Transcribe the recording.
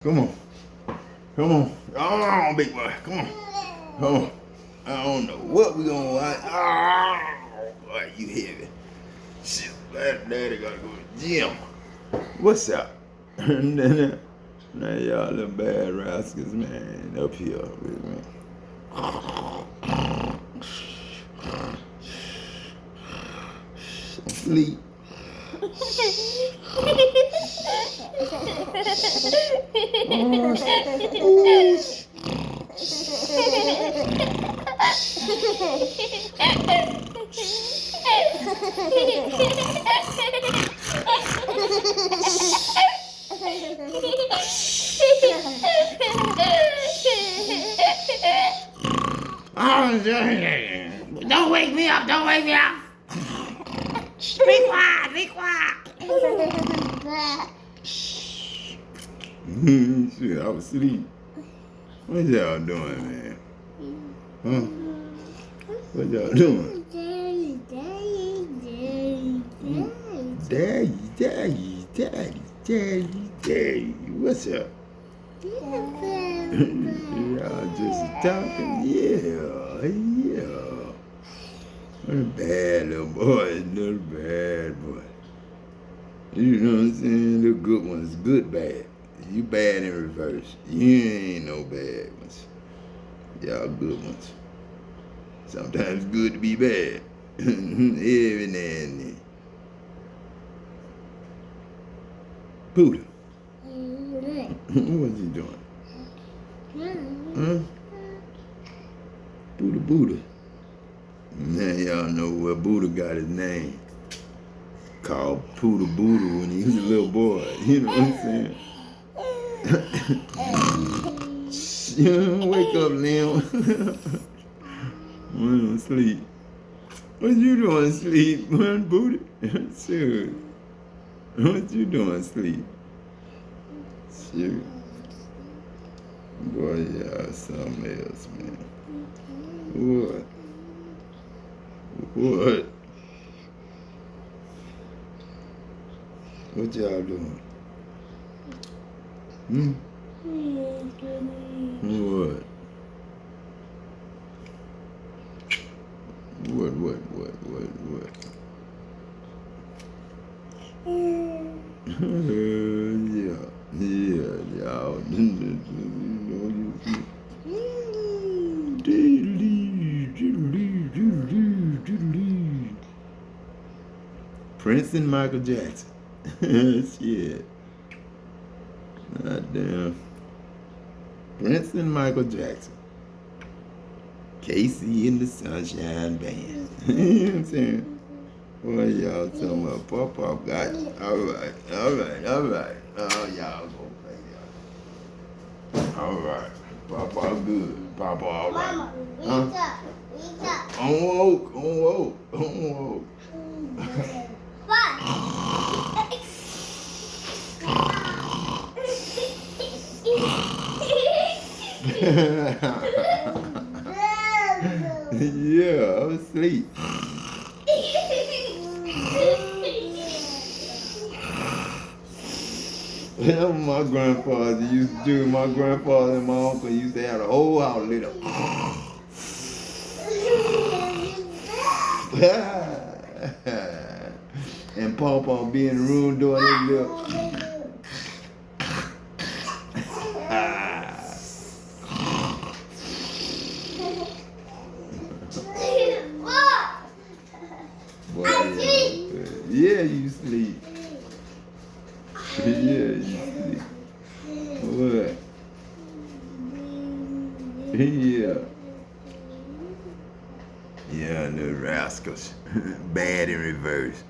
Come on. Come on. Oh, big boy. Come on. Come on. I don't know what we gonna watch. Oh, boy, you heavy. Shit, daddy gotta go to the gym. What's up? Now y'all little bad rascals, man, up here with me. Sleep. Don't wake me up, don't wake me up. Be quiet, be quiet. Shit, I was asleep. What y'all doing, man? Huh? What y'all doing? Daddy. What's up? Y'all just talking? Yeah. What a bad little boy, little bad boy. You know what I'm saying? The good ones, good bad. You bad in reverse. You ain't no bad ones. Y'all good ones. Sometimes good to be bad. Every now and then. Buddha. What's he doing? Huh? Buddha. Now y'all know where Buddha got his name. Called Buddha when he was a little boy. You know what I'm saying? Wake up, Leon. I'm sleep. What you doing, sleep, man, Buddha? Sure. What you doing, sleep? Sure. Boy, y'all something else, man. What? What y'all doing? What? Yeah, y'all. Prince and Michael Jackson. Shit. God damn. Prince and Michael Jackson. Casey and the Sunshine Band. You know what I'm saying? What y'all talking about? Pop got you. All right. Oh, y'all go play, y'all. All right. Papa good. Papa all right. Mama, huh? Wake up. On woke. Yeah, I was asleep. That's what my grandfather used to do. My grandfather and my uncle used to have the whole house lit up. And Papa be in the room doing his little. Boy, yeah, you sleep. Yeah, you sleep. What? Yeah, the rascals. Bad in reverse.